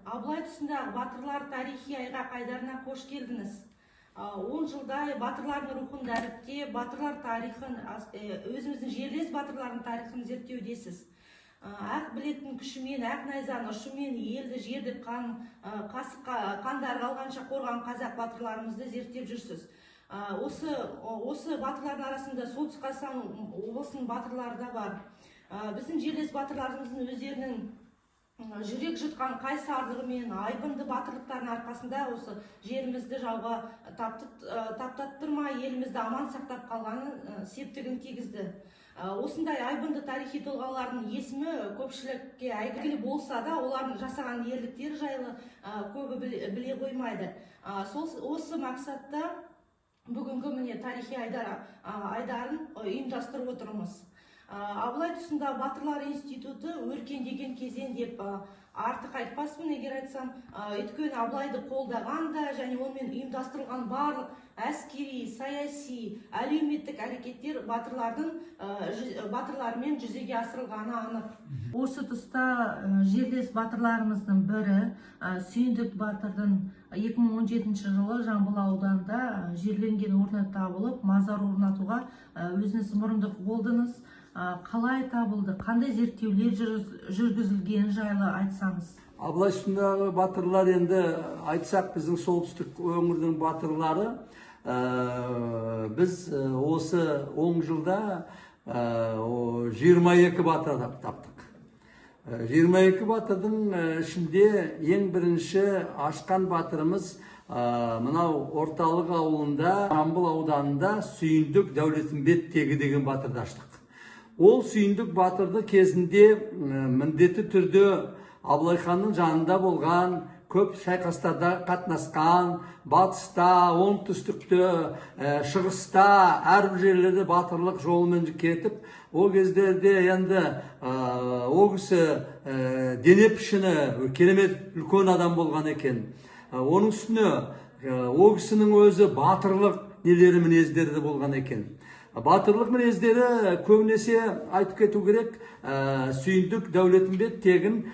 Абылай тұсындағы батырлар тарихи айға қайдарына қош келдіңіз. 10 жылдай батырлардың рухын дәріптеп, батырлар тарихын, өзіміздің жерлес батырлардың тарихын зерттеудесіз. Ақ білектің күшімен, ақ найзаның ұшымен елді жерді қандар қалғанша қорған қазақ батырларымызды зерттеп жүрсіз. Осы батырлардың арасында солтүстік қазақстан облысының батырлары да бар. Біздің жерлес батырларымыздың өздерінің жүрек жұтқан қайсарлығымен, айбынды батырлықтардың арқасында осы жерімізді жауға таптаттырмай, елімізді аман сақтап қалғанын септігін тигізді. Осындай айбынды тарихи тұлғалардың есімі көпшілікке әйгілі болса да, олардың жасаған ерліктері жайлы көбі біле қоймайды. Осы мақсатта бүгінгі міне тарихи айдарын ұйымдастырып отырмыз. Абылай тұсында Батырлар институты өркендеген кезең деп артық айтпаспын, егер айтсам. Өйткені Абылайды қолдаған да және онымен ұйымдастырылған барлық әскери, саяси, әлеуметтік әрекеттер батырлармен жүзеге асырылғаны анық. Осы тұста жерлес батырларымыздың бірі Сүйіндік батырдың 2017 жылы Жамбыл ауданында жерленген орны табылып, мазар орнатуға өзіңіз мұрындық болдыңыз. Қалай табылды, қандай зерттеулер жүргізілген жайлы айтсаңыз? Абылай тұсындағы батырлар енді айтсақ, біздің солтүстік өңірдің батырлары, біз осы 10 жылда 22 батыр таптық. 22 батырдың ішінде ең бірінші ашқан батырымыз мынау орталық ауылында, Жамбыл ауданында Сүйіндік Дәулетімбет-тегі деген батырды аштық. Ол Сүйіндік батырды кезінде міндетті түрде Абылай ханның жанында болған, көп шайқастарда қатынасқан, батыста, оңтүстікте, шығыста, әрбір жерлерде батырлық жолымен кетіп, о кездерде енді о кісі дене пішіні керемет үлкен адам болған екен. Оның үстіне о кісінің өзі батырлық нелері мінездері болған екен. Батырлық мінездері көбінесе айтып кету керек, Сүйіндік Дәулетімбет тегін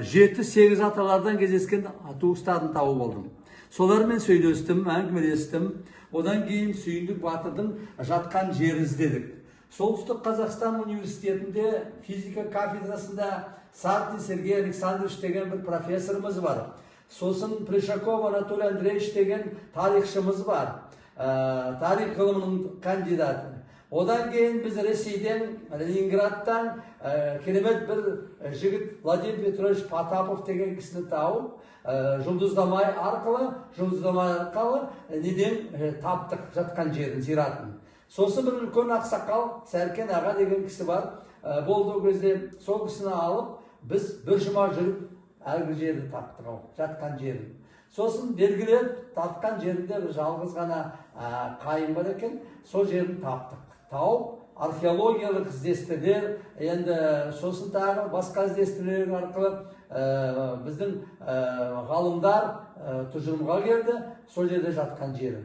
7-8 аталардан кездескен туыстарын тауып болдым. Солармен сөйлестім, әңгімелестім. Одан кейін Сүйіндік батырдың жатқан жерін іздедік. Солтүстік Қазақстан университетінде физика кафедрасында Сартин Сергей Александрович деген бір профессорымыз бар. Сосын Пришаков Анатолий Андреевич деген тарихшымыз бар. Тарих ғылымының кандидаты. Одан кейін біз Ресейден, Ленинградтан керемет бір жігіт Владимир Петрович Потапов деген кісіні тауып, жұлдызнама арқылы неден таптық жатқан жерін, зиратын. Сосын бір үлкен ақсақал Сәркен аға деген кісі бар. Болды кезде сол кісіні алып, біз бір жұма жүріп, әргі жерді таптық, жатқан жерін. Сосын белгілеп, тапқан жерінде бір жалғыз ғана қайын бар екен, сол жерін таптық. Тауып, археологиялық іздестірулер, енді сосын тағы басқа іздестірулер арқылы біздің ғалымдар тұжырымға келді, сол жерде жатқан жері.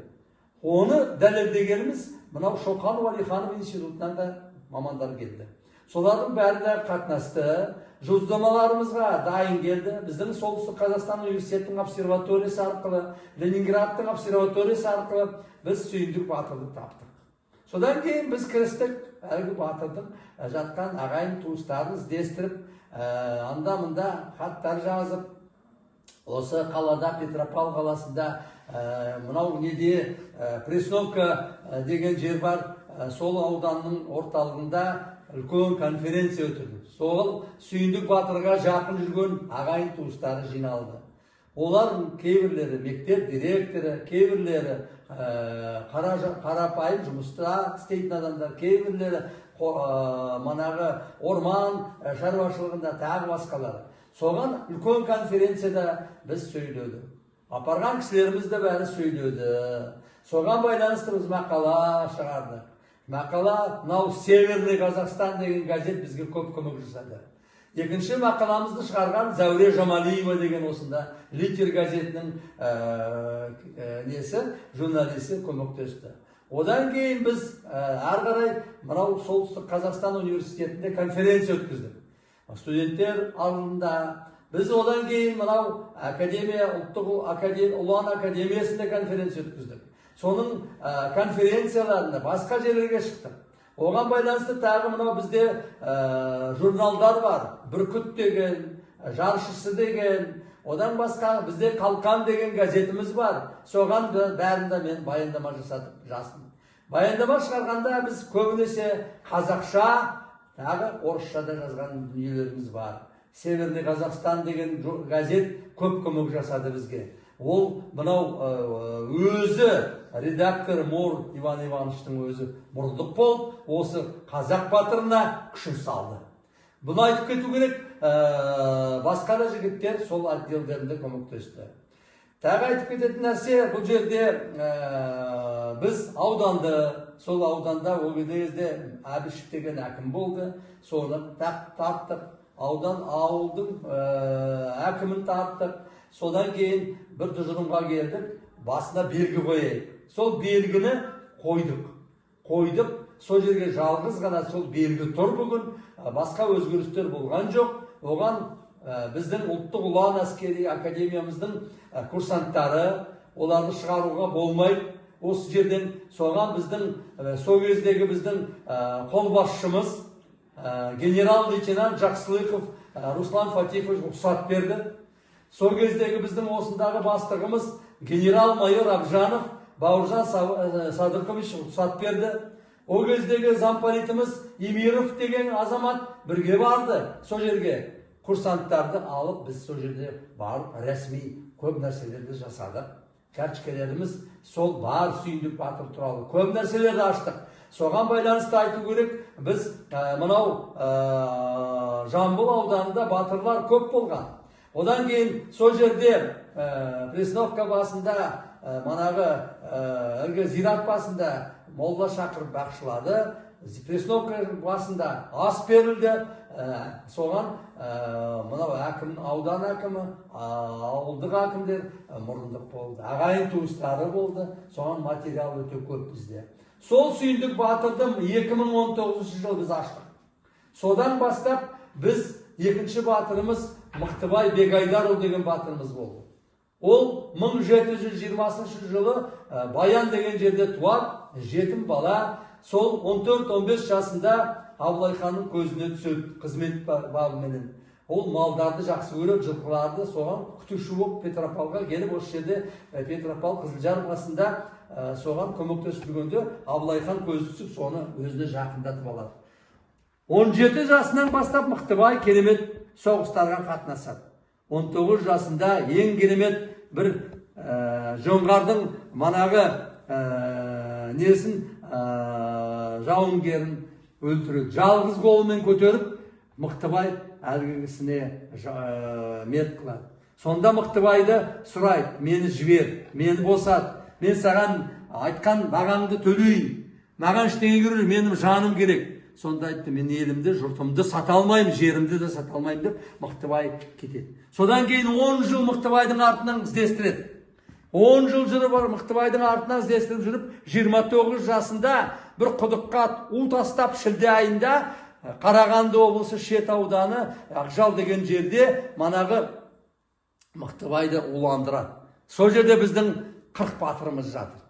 Оны дәлелдегеніміз мынау Шоқан Уәлиханов институтынан да мамандар келді. Солардың бәрі де қатынасты, жұлдызнамаларымызға дайын келді. Біздің солтүстік Қазақстан университетінің обсерваториясы арқылы, Ленинградтың обсерваториясы арқылы біз Сүйіндік батырды таптық. Содан кейін біз кірістік, әлгі батырдың жатқан ағайын туыстарын іздестіріп, анда-мында хаттар жазып, осы қалада, Петропавл қаласында, мынау неде Пресновка деген жер бар, сол ауданның орталығында үлкен конференция өтілді. Сол Сүйіндік батырға жақын жүрген ағайын туыстары жиналды. Олар кейбірлері мектеп директоры, кейбірлері қарапайым жұмыста істейтін адамдар, кейбірлері манағы орман шаруашылығында тағы басқалары. Соған үлкен конференцияда біз сөйледі. Апарған кісілеріміз де бәрі сөйледі. Соған байланысты біз мақала шығарды. Мақала, мынау Северный Казахстан деген газет бізге көп көмек жасады. Екінші мақаламызды шығарған Зәуре Жамалиева деген осында Литер газетінің журналисі көмектесті. Одан кейін біз әрі мынау Солтүстік Қазақстан университетінде конференция өткіздік. Студенттер алдында, Біз одан кейін мынау академия, ұлттық ұлан академиясында конференция өткіздік. Соның конференцияларында басқа жерлерге шықтық. Оған байланысты тағы мынау бізде журналдар бар. Бүркіт деген, Жаршысы деген, одан басқа бізде Қалқан деген газетіміз бар. Соған бәрінде мен баяндама жаздым. Баяндама шығарғанда біз көбінесе қазақша, тағы орысша да жазған дүниелеріміз бар. Северный Қазақстан деген газет көп көмек жасады бізге. Ол мынау өзі редактор Мор Иван Ивановичтің өзі мұрындық болып, осы қазақ батырына күшін салды. Бұны айтып кету керек, басқа да жігіттер сол отделдерінде көмектесті. Тағы айтып кететін нәрсе, бұл жерде біз ауданды, сол ауданда ол кезде Әбішев деген әкім болды, соны тарттық, ауылдың әкімін тарттық. Содан кейін бір тұжырымға келдік, басына белгі қойайық. Сол белгіні қойдық, сол жерге жалғыз ғана сол белгі тұр бүгін, басқа өзгерістер болған жоқ. Оған біздің ұлттық ұлан әскери академиямыздың курсанттары, оларды шығаруға болмайды. Осы жерден соған біздің сол кездегі біздің қолбасшымыз генерал-лейтенант Жақсылықов Руслан Фатихович рұқсат берді. Сол кездегі біздің осындағы бастығымыз генерал-майор Абжанов Бауыржан Садыркович рұқсат берді. Ол кездегі замполитіміз Емиров деген азамат бірге барды сол жерге. Курсанттарды алып, біз сол жерде барып, рәсми көп нәрселерді жасадық. Кәрчікелеріміз сол бар Сүйіндік Батыр туралы көп нәрселерді аштық. Соған байланысты айту керек, біз мынау Жамбыл ауданында батырлар көп болған. Одан кейін сол жерде Пресновка басында, манағы Зират басында молла шақырып бақшылады. Пресновка басында ас берілді. Соған мынау әкім, аудан әкімі, ауылдық әкімдер мұрындық болды. Ағайын туыстары болды. Соған материал өте көп бізде. Сол Сүйіндік Батырды 2019 жыл біз аштық. Содан бастап біз екінші батырымыз Мықтыбай Бегайдарұлы деген батырымыз болды. Ол 1720 жылы Баян деген жерде туады, жетім бала. Сол 14-15 жасында Абылай ханның көзіне түседі қызмет бабыменен. Ол малдарды жақсы көріп, жылқыларды соған күтуші болып Петропавлға келіп, осы жерде Петропавл Қызылжар басында соған көмектесіп жүргенде Абылай хан көзі түсіп, соны өзіне жақындатып алады. 17 жасынан бастап Мықтыбай керемет соғыстарға қатынасады. 19 жасында ең керемет бір жоңғардың манағы несін жауынгерін өлтіреді. Жалғыз қолымен көтеріп, Мықтыбай әлгісіне мерт қылады. Сонда Мықтыбайды сұрайды, мені жібер, мені босат, мен саған айтқан бағаңды төлейін, маған ештеңе керек, менің жаным керек. Сонда айтты, мен елімді, жұртымды сата алмаймын, жерімді де сата алмаймын деп Мықтыбай кетеді. Содан кейін 10 жыл Мықтыбайдың артынан іздестіреді. 10 жыл жүріп Мықтыбайдың артынан іздестіріп жүріп, 29 жасында бір құдыққа у тастап шілде айында Қарағанды облысы Шет ауданы Ақжал деген жерде манағы Мықтыбайды уландырады. Сол жерде біздің 40 батырымыз жатыр.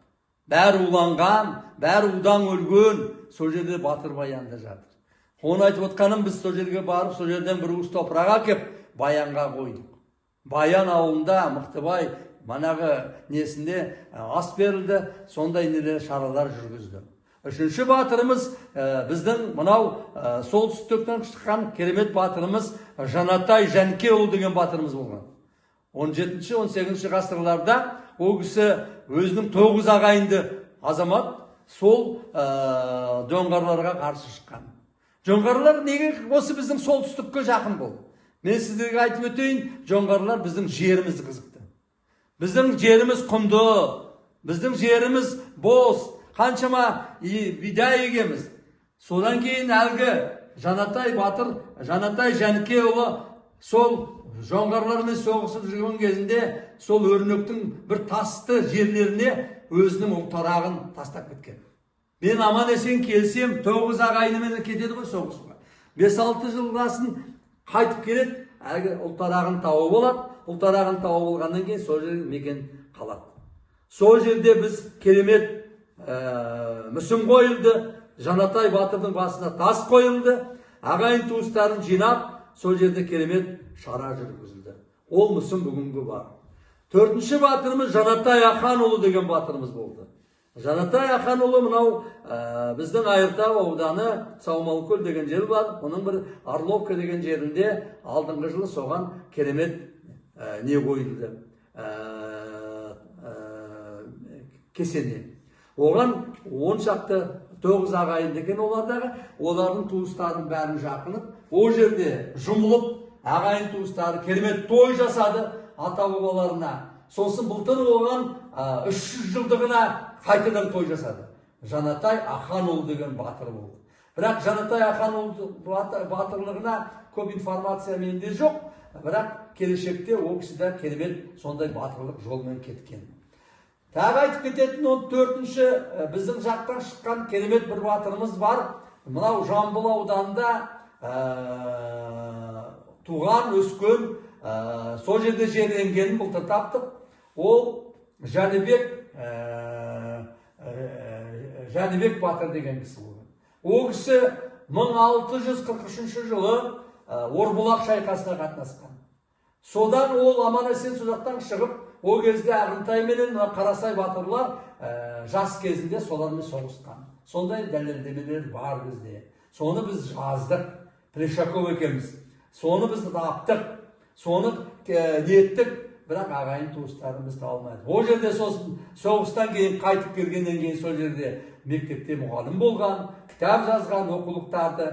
Бәрі уланған, бәрі удан өлген, сол жерде батыр баянда жатыр. Оны айтып отқаным, біз сол жерге барып, сол жерден бір уыс топырақ әкеп, Баянға қойдық. Баян ауылында Мықтыбай манағы несінде ас берілді, сондай нелер шаралар жүргізді. Үшінші батырымыз біздің мынау солтүстіктен шыққан керемет батырымыз Жанатай Жәнкеұлы деген батырымыз болған. 17-18 ғасырларда ол кісі өзінің 9 ағайынды азамат сол жоңғарларға қарсы шыққан. Жоңғарлар неге осы біздің солтүстікке жақын болды? Мен сіздерге айтып өтейін, жоңғарлар біздің жерімізді қызықты. Біздің жеріміз құнды, біздің жеріміз бос, қаншама бидай егеміз. Содан кейін әлгі Жанатай батыр, Жанатай Жәнкеұлы сол жоңғарлармен соғысып жүрген кезінде сол өрнектің бір тасты жерлеріне өзінің ұлтарағын тастап кеткен. Мен аман есен келсем, 9 ағайынымен кетеді ғой соғысуға. 5-6 жылғасын қайтып келеді, әлгі ұлтарағын тауып алады. Ұлтарағын тауып алғаннан кейін сол жерге мекен қалады. Сол жерде біз керемет мүсін қойылды. Жанатай батырдың басына тас қойылды. Ағайын туыстарын жинап, сол жерде керемет шара жүргізілді. Ол мүсін бүгінгі бар. Төртінші батырымыз Жанатай Аханұлы деген батырымыз болды. Жанатай Аханұлы мынау біздің Айыртау ауданы Саумалкөл деген жер бар. Оның бір Орловка деген жерінде алдыңғы жылы соған керемет не қойылды. Кесене. Оған 10 шақты 9 ағайынды екен олардағы. Олардың туыстарын бәрін жақынып, о жерде жұмылып, ағайын туыстары керемет той жасады ата бабаларына. Сосын былтыр оған 300 жылдығына қайтадан той жасады. Жанатай Аханұлы деген батыр болды. Бірақ Жанатай Аханұлы батырлығына көп информация менде жоқ. Бірақ келешекте ол кісіде керемет сондай батырлық жолмен кеткен. Тағы айтып кететін 14-ші біздің жақтан шыққан керемет бір батырымыз бар. Мынау Жамбыл ауданында туған, өскен, сол жерде жерленгенін былтыр таптық. Ол Жәнібек батыр деген кісі болған. Ол кісі 1643 жылы Орбұлақ шайқасына қатынасқан. Содан ол аман-есен сол жақтан шығып, ол кезде Ағынтай менен Қарасай батырлар жас кезінде солармен соғысқан. Сондай дәлелдемелер бар бізде. Соны біз жаздық, Плешаков екеуміз. Соны біз таптық, соны ниеттік, бірақ ағайын туыстарымыз табылмайды. Ол жерде сосын соғыстан кейін қайтып келгеннен кейін сол жерде мектепте мұғалім болған, кітап жазған, оқулықтарды,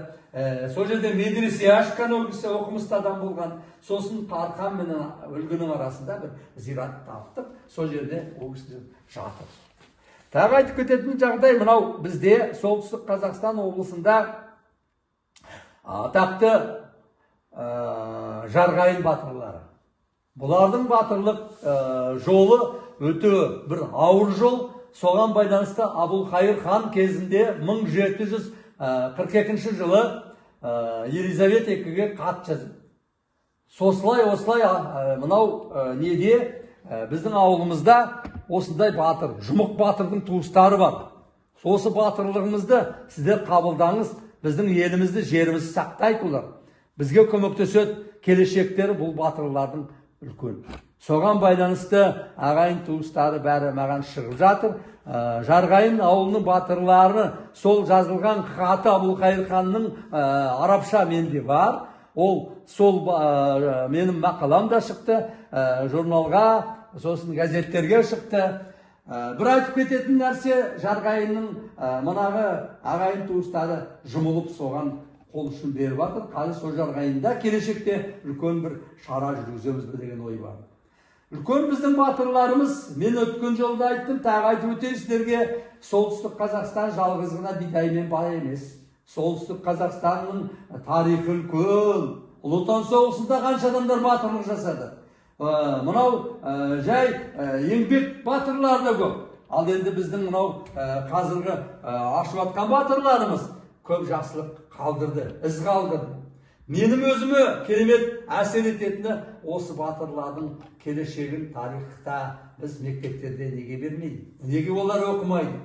сол жерде медресе ашқан ол кісі оқымысты адам болған. Сосын Тарқан мен Үлгінің арасында бір зират таптық, сол жерде ол кісі жатыр. Тағы айтып кететін жағдай мынау бізде солтүстік Қазақстан облысында атақты Жарғайын батырлары. Бұлардың батырлық жолы өте бір ауыр жол. Соған байланысты Абылқайыр хан кезінде 1742 жылы Елизавет екіге хат жазды. Осылай мынау неде біздің ауылымызда осындай батыр, жұмық батырдың туыстары бар. Осы батырлығымызды сіздер қабылдаңыз, біздің елімізді, жерімізді сақтайды олар. Бізге көмектеседі, келешектері бұл батырлардың үлкен. Соған байланысты ағайын туыстары бәрі маған шығып жатыр. Жарғайын ауылының батырлары сол жазылған хаты Абылқайыр ханның арабша менде бар. Ол сол менің мақалам да шықты, журналға, сосын газеттерге шықты. Бір айтып кететін нәрсе, Жарғайынның мынағы ағайын туыстары жұмылып соған қол ұшын беріп жатыр. Қазір сол Жарғайында келешекте үлкен бір шара жүргіземіз деген ой бар. Үлкен біздің батырларымыз, мен өткен жолда айттым, тағы айтып өтейін сіздерге, солтүстік Қазақстан жалғызғына бидаймен бай емес. Солтүстік Қазақстанның тарихы үлкен. Ұлы Отан соғысында қанша адамдар батырлық жасады. Мынау жай еңбек батырлар да көп. Ал енді біздің мынау қазіргі ашып атқан батырларымыз көп жақсылық қалдырды, із қалдырды. Менің өзіме керемет әсер ететіні осы батырлардың келешегін тарихта біз мектептерде неге бермейді? Неге олар оқымайды?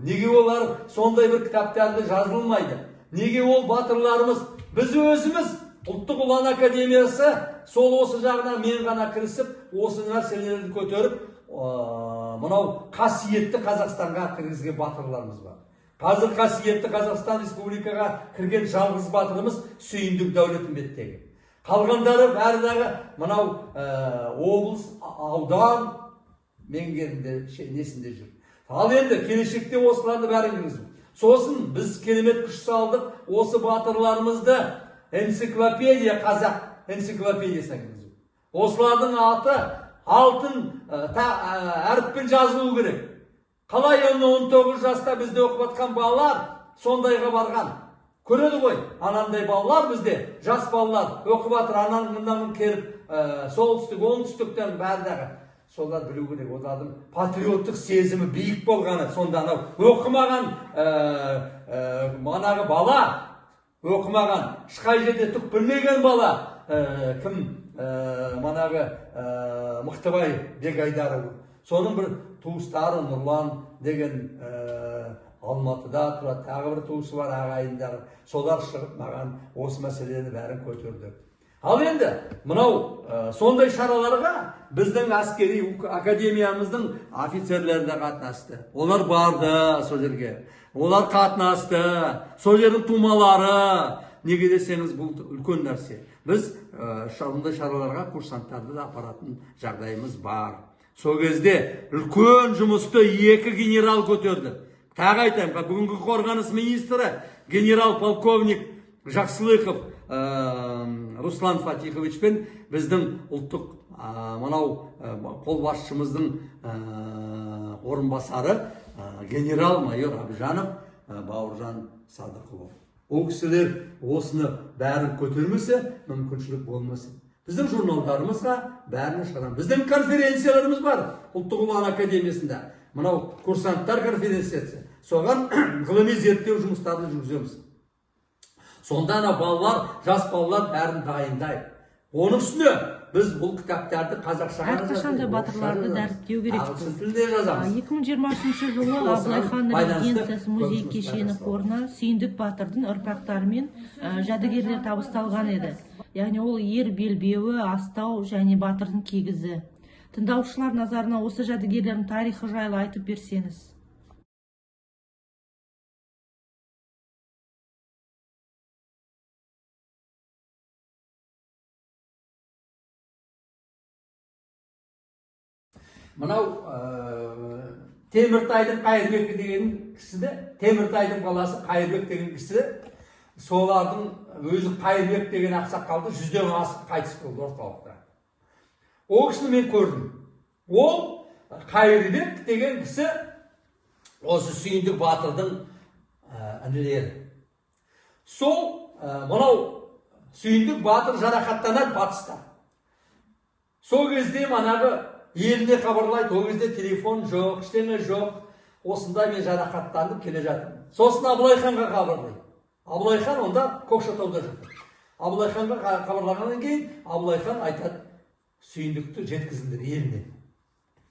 Неге олар сондай бір кітаптарды жазылмайды? Неге ол батырларымыз, біз өзіміз Ұлттық ұлан академиясы сол осы жағына мен ғана кірісіп, осы нәрселерді көтеріп, мынау қасиетті Қазақстанға кіргізген батырларымыз бар. Қазір қасиетті Қазақстан Республикаға кірген жалғыз батырымыз Сүйіндік Дәулетімбеттегі. Қалғандары бәрідағы мынау облыс, аудан меңгерінде несінде жүр. Ал енді келешекте осыларды бәрін кіргізу. Сосын біз керемет күш салдық, осы батырларымызды энциклопедия, қазақ энциклопедиясына кіргізу. Осылардың аты алтын әріппен жазылу керек. Қалай 19 жаста бізде оқып атқан балалар сондайға барған. Көреді ғой, анандай балалар бізде, жас балалар оқып атыр, анаңнан келіп, солтүстік, оңтүстіктен бәрідағы. Солар білу керек, олардың патриоттық сезімі биік болғаны. Сонда анау оқымаған манағы бала, оқымаған, шықай жерде түк білмеген бала, кім манағы Мықтыбай Бегайдарұлы, соның бір туыстары Нұрлан деген Алматыда тұрады, тағы бір туысы бар ағайындары, солар шығып маған осы мәселені бәрін көтерді. Ал енді мынау сондай шараларға біздің әскери академиямыздың офицерлері де қатынасты. Олар барды сол жерге. Олар қатынасты. Сол жердің тумалары. Неге десеңіз, бұл үлкен нәрсе. Біз шалындай шараларға курсанттарды да апаратын жағдайымыз бар. Сол кезде үлкен жұмысты 2 генерал көтерді. Тағы айтайын, бүгінгі қорғаныс министрі генерал-полковник Жақсылықов Руслан Фатихович пен біздің ұлттық мынау қолбасшымыздың орынбасары генерал-майор Абжанов Бауыржан Садықұлы. Ол кісілер осыны бәрін көтермесе, мүмкіншілік болмасын. Біздің журналдарымызға бәріне шығарам. Біздің конференцияларымыз бар ұлттық ұлан академиясында. Мынау курсанттар конференциясы. Соған ғылыми зерттеу жұмыстарын жүргіземіз. Сонда балалар, жас балалар бәрін дайындайды. Оның үстіне біз бұл кітаптарды қазақшаға әрқашанда батырларды дәріптеу керекпіз. 2020 жылы Абылай хан резиденциясы музей кешені қорына Сүйіндік батырдың ұрпақтары мен жәдігерлер табысталған еді. Яғни ол ер белбеуі, астау және батырдың кигізі. Тыңдаушылар назарына осы жәдігерлердің тарихы жайлы айтып берсеңіз. Мынау Теміртайдың Қайырбекі деген кісіді, Теміртайдың баласы Қайырбек деген кісі, солардың өзі Қайырбек деген ақсақалды 100-ден асып қайтыс болды орталықта. Ол кісіні мен көрдім. Ол Қайырбек деген кісі осы Сүйіндік батырдың інілері. Сол мынау Сүйіндік батыр жарақаттанады батыста. Сол кезде манағы еліне хабарлайды, ол кезде телефон жоқ, ештеңе жоқ. Осында мен жарақаттанып келе жатырмын. Сосын Абылай ханға хабарлайды. Абылай хан онда Көкшетауда жатыр. Абылай ханға хабарлағаннан кейін Абылай хан айтады, Сүйіндікті жеткізіңдер еліне.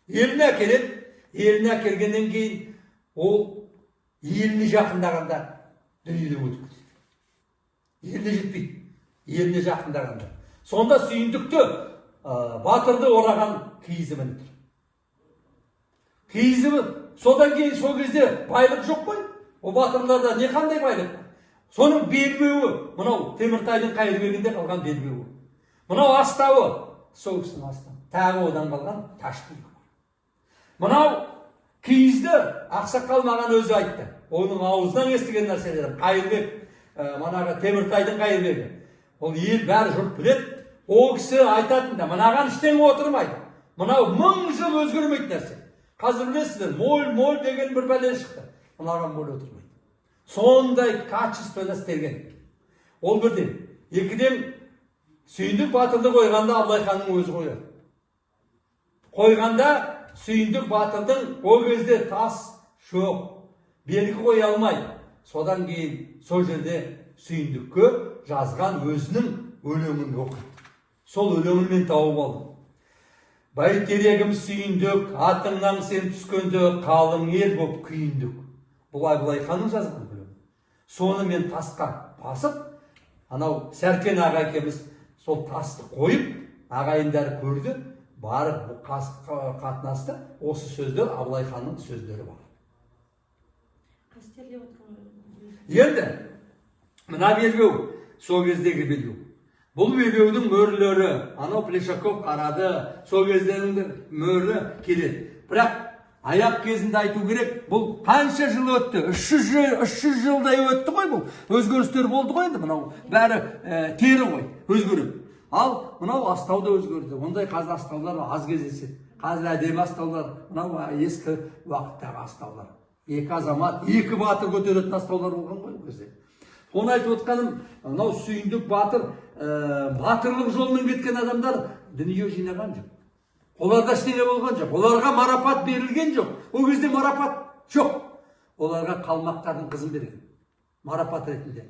Еліне әкеледі. Еліне әкелгеннен кейін ол еліне жақындағанда дүниеден өтіп кетеді. Еліне жетпейді. Еліне жақындағанда. Сонда Сүйіндікті батырды ораған киізі мініп тұр. Киізі содан кейін сол кезде байлық жоқ қой. О батырларда не қандай байлық? Соның белбеуі, мынау Теміртайдың Қайырбегінде қалған белбеуі. Мынау астауы, сол кісінің астауы. Тағы одан қалған ташкент. Мынау киізді ақсақал маған өзі айтты. Оның аузынан естіген нәрселері. Қайырбек, манағы Теміртайдың Қайырбегі. Ол ел бәрі жұрт біледі. Ол кісі айтатында, мынаған іштеңе отырмайды. Мынау 1000 жыл өзгермейді нәрсе. Қазір білесіздер, мол деген бір бәле шықты. Мынаған мол отырмайды. Сондай качественно істелген. Ол бірден. Екіден, Сүйіндік батырды қойғанда Абылай ханның өзі қояды. Қойғанда Сүйіндік батырдың ол кезде тас жоқ. Белгі қоя алмайды. Содан кейін сол жерде Сүйіндікке жазған өзінің өлеңін оқиды. Сол өлеңін мен тауып алдым. Бәйтерегім Сүйіндік, атыңнан сен түскенде қалың ел боп күйіндік. Бұл Абылай ханның жазған өлеңі. Соны мен тасқа басып, анау Сәркен аға екеуміз сол тасты қойып, ағайындары көрді, барып қатынасты. Осы сөздер Абылай ханның сөздері бар. Енді мына белбеу, сол кездегі белбеу. Бұл белбеудің мөрлері, анау Плешаков қарады, сол кездердің мөрі келеді. Бірақ аяқ кезінде айту керек, бұл қанша жыл өтті? 300 жылдай өтті ғой бұл. Өзгерістер болды ғой енді, мынау бәрі тері ғой, өзгереді. Ал мынау астау да өзгерді. Ондай қазір астаулар аз кездеседі. Қазір әдемі астаулар, мынау ескі уақыттағы астаулар. Екі азамат, екі батыр көтеретін астаулар болған ғой бізде. Оны айтып отқаным, мынау Сүйіндік батыр, батырлық жолмен кеткен адамдар дүние жинаған жоқ. Оларда ештеңе болған жоқ. Оларға марапат берілген жоқ. Ол кезде марапат жоқ. Оларға қалмақтардың қызын берген. Марапат ретінде.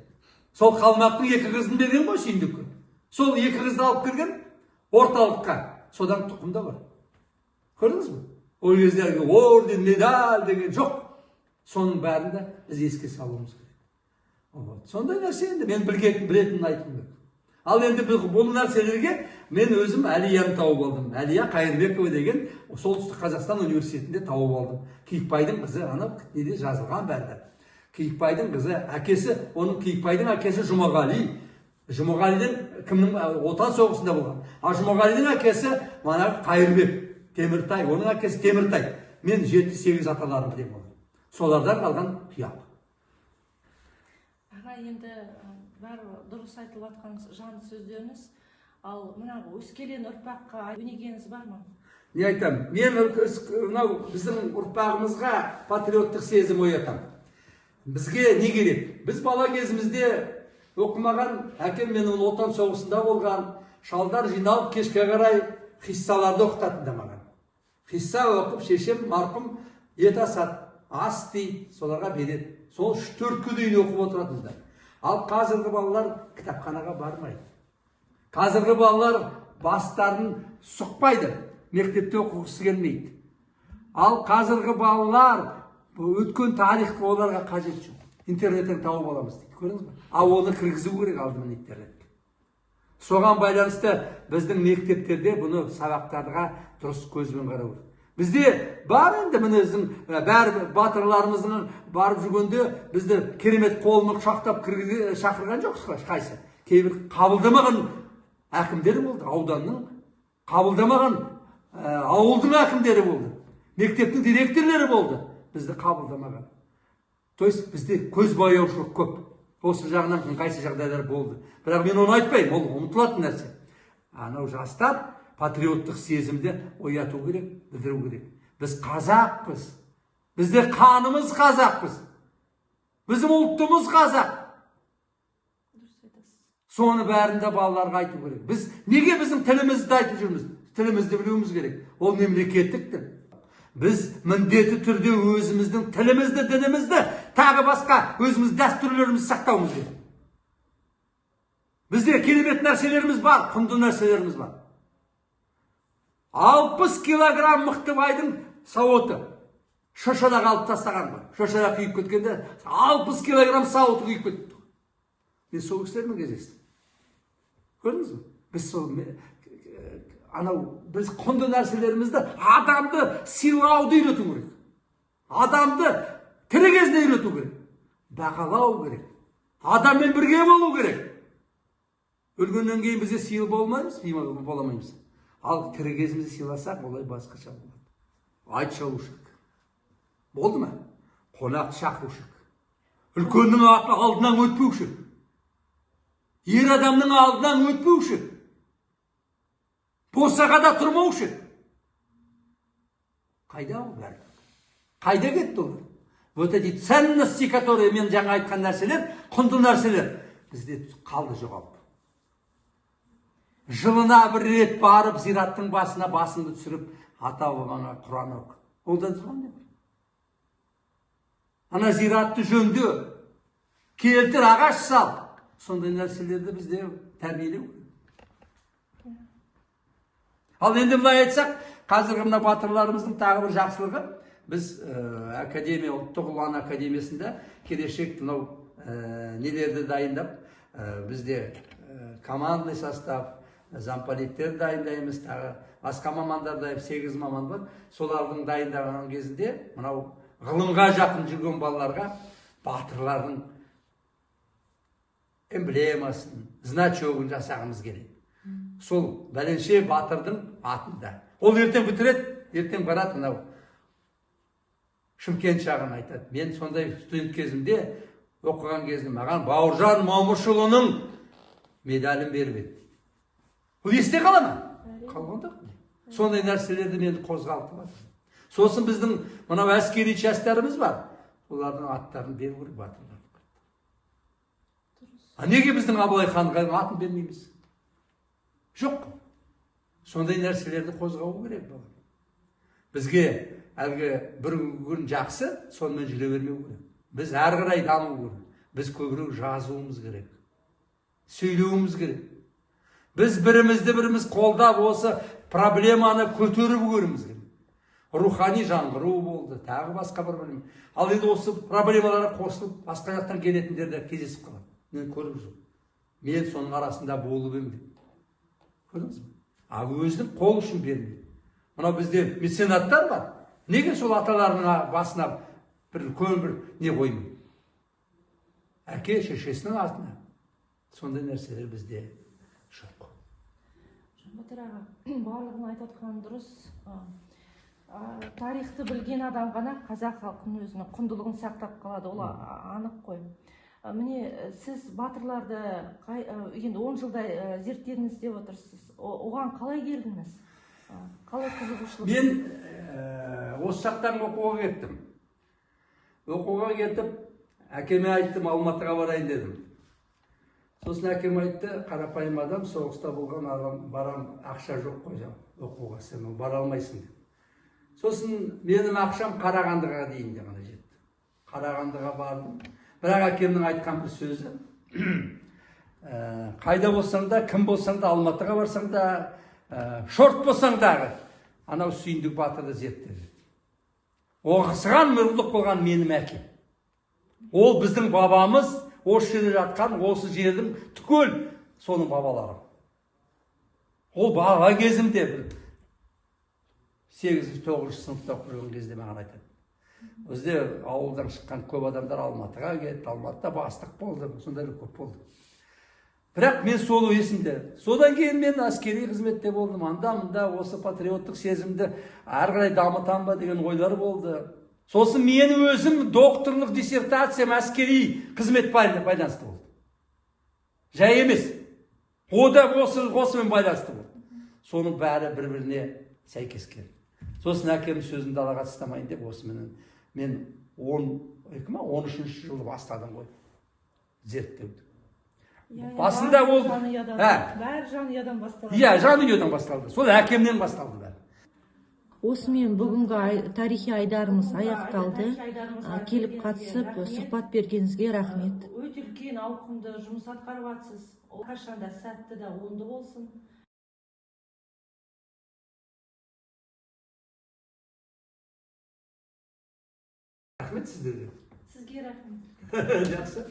Сол қалмақтың екі қызын берген ғой Сүйіндікке. Сол екі қызды алып келген орталыққа. Содан тұқымда бар. Көрдіңіз бе? Ол кездерге орден, медаль деген жоқ. Соның бәрінде біз еске салуымыз керек. Сондай нәрсе енді мен білетінін айтқым керек. Ал енді бұл нәрселерге мен өзім Әлияны тауып алдым. Әлия Қайырбекова деген Солтүстік Қазақстан университетінде тауып алдым. Киікбайдың қызы, ана неде жазылған бәрі. Киікбайдың қызы, әкесі, оның Киікбайдың әкесі Жұмағали. Жұмағалиден кімнің отан соғысында болған. А Жұмағалидың әкесі мана Қайырбек, Теміртай, оның әкесі Теміртай. Мен 7-8 аталарым білемін оны. Солардан қалған тұяқ. Аға, енді бәрі дұрыс айтылып жатқан жан сөздеріңіз. Ал мына өскелең ұрпаққа өнегеңіз бар ма? Не айтам? Мен біздің ұрпағымызға патриоттық сезім оятам. Бізге не керек? Біз бала кезімізде оқымаған, әкем менің отан соғысында болған, шалдар жиналып кешке қарай хиссаларды оқытатын маған. Хисса оқып, шешем марқұм ет асады, ас дейді, соларға береді. Сол 3-4-ке дейін оқып отыратындар. Ал қазіргі балалар кітапханаға бармайды. Қазіргі балалар бастарын сұқпайды, мектепте оқығысы келмейді. Ал қазіргі балалар өткен тарихты оларға қажет жоқ. Интернеттен тауып аламыз дейді. Көрдіңіз бе? А оны кіргізу керек алдымен интернетке. Соған байланысты біздің мектептерде бұны сабақтарға дұрыс көзбен қарау керек. Бізде бар енді мінездің бәрі батырларымыздың барып жүргенде бізді керемет қолын құшақтап шақырған жоқ қайсы. Кейбір қабылдамаған әкімдері болды, ауданның қабылдамаған ауылдың әкімдері болды, мектептің директорлары болды, бізді қабылдамаған. То есть бізде көз бояушылық көп. Осы жағынан қайсы жағдайлар болды. Бірақ мен оны айтпаймын, ол ұмытылатын нәрсе. Анау жастар патриоттық сезімді ояту керек, білдіру керек. Біз қазақпыз. Бізде қанымыз қазақпыз. Біздің ұлтымыз қазақ. Соны бәрінде балаларға айту керек. Біз неге біздің тілімізді айтып жүрміз? Тілімізді білуіміз керек. Ол мемлекеттік тіл. Біз міндетті түрде өзіміздің тілімізді, дінімізді, тағы басқа өзіміз дәстүрлерімізді сақтауымыз керек. Бізде керемет нәрселеріміз бар, құнды нәрселеріміз бар. 60 килограмм Мықтыбайдың сауыты шошада қалып тастаған бар. Шошада күйіп кеткенде 60 килограмм сауыты күйіп кетті. Мен сол кісілермен кездестім. Көрдіңіз бе? Біз сол біз құнды нәрселерімізді адамды сыйлауды үйрету керек. Адамды тірі кезінде үйрету керек. Бағалау керек. Адаммен бірге болу керек. Өлгеннен кейін бізде сыйлы боламаймыз. Ал тірі кезімізде сыйласақ, олай басқаша болады. Айт шалушық. Болды ма? Қонақты шақырушық. Үлкеннің алдынан өтпеушік. Ер адамның алдынан өтпеушік. Босағада тұрмаушық. Қайда ол бәрі? Қайда кетті ол? Вот эти ценности, которые мен жаңа айтқан нәрселер, құнды нәрселер, бізде қалды жоғалып. Жылына бір рет барып, зираттың басына басыңды түсіріп, ата-бабаңа Құран оқы. Одан соң не бар? Ана зиратты жөнде, келтір, ағаш сал. Сондай нәрселерді бізде тәрбиелеу. Ал енді былай айтсақ, қазіргі мына батырларымыздың тағы бір жақсылығы, біз академия, ұлттық ұлан академиясында келешек нелерді дайындап, бізде командный состав, замполиттер дайындаймыз, тағы басқа мамандар дайындап, 8 маман бар. Солардың дайындаған кезінде мынау ғылымға жақын жүрген балаларға батырлардың эмблемасын, значогын жасағымыз келеді. Сол бәленше батырдың атында. Ол ертең бітіреді, ертең барады мынау Шымкент жағын айтады. Мен сондай студент кезімде оқыған кезінде маған Бауыржан Момышұлының медалін беріп еді. Бұл есте қала ма? Қалғанда. Сондай нәрселерді мен қозғалтып жатыр. Сосын біздің мынау әскери частарымыз бар. Олардың аттарын беру керек батырларға. А неге біздің Абылай ханға атын бермейміз? Жоқ. Сондай нәрселерді қозғау керек балам. Бізге әлгі бір күн жақсы, сонымен жүре бермеу керек. Біз әрі қарай даму керек. Біз көбірек жазуымыз керек. Сөйлеуіміз керек. Біз біріміз қолдап осы проблеманы көтеріп көріміз керек. Рухани жаңғыру болды, тағы басқа бір проблема. Ал енді осы проблемаларға қосылып, басқа жақтан келетіндер де кездесіп қалады. Мен көріп жүрмін. Мен соның арасында болып едім деп. Көрдіңіз бе? А өзінің қол ұшын бермейді. Мынау бізде меценаттар бар. Неге сол аталарының басына бір не қоймайды? Әке шешесінің атына. Сондай нәрселер бізде жоқ. Батыр аға, барлығын айтып отқан дұрыс. Тарихты білген адам ғана қазақ халқының өзінің құндылығын сақтап қалады. Ол анық қой. Міне, сіз батырларды енді 10 жылдай зерттедіңіз деп отырсыз. Оған қалай келдіңіз? Қалай қызығушылық? Мен осы жақтан оқуға кеттім. Оқуға кетіп, әкеме айттым, Алматыға барайын дедім. Сосын әкем айтты, қарапайым адам, соғыста болған адам, барам, ақша жоқ қой, оқуға, сен бара алмайсың деп. Сосын менің ақшам Қарағандыға дейін де ғана жетті. Қарағандыға бардым. Бірақ әкемнің айтқан бір сөзі, қайда болсаң да, кім болсаң да, Алматыға барсаң да, шорт болсаң дағы, анау Сүйіндік Батырды зерттеді. Оқысыған мүрлік болған менің әкем. Ол біздің бабамыз, осы жерде жатқан, осы жердің түгел соның бабалары. Ол бала кезімде 8-9 сыныпта оқып кезде маған айтады. Бізде ауылдан шыққан көп адамдар Алматыға кетті, Алматыда бастық болды, сондай көп болды. Бірақ мен сол есімде. Содан кейін мен әскери қызметте болдым. Анда-мында осы патриоттық сезімді әрі қарай дамытам ба деген ойлар болды. Сосын мен өзім докторлық диссертациям әскери қызмет байланысты болды. Жай емес. О да осымен байланысты болды. Соның бәрі бір-біріне сәйкес келді. Сосын әкем сөзін далаға тастамайын деп осымен мен 13 жылы бастадым ғой зерттеуді. Басында ол бәрі жанұядан басталды. Иә, жанұядан басталды. Сол әкемнен басталды бәрі. Осымен бүгінгі тарихи айдарымыз аяқталды. Келіп қатысып, сұхбат бергеніңізге рахмет. Өте үлкен ауқымды жұмыс атқарып жатсыз. Ол қашанда сәтті де оңды болсын. Рахмет сіздерге. Сізге рахмет. Жақсы.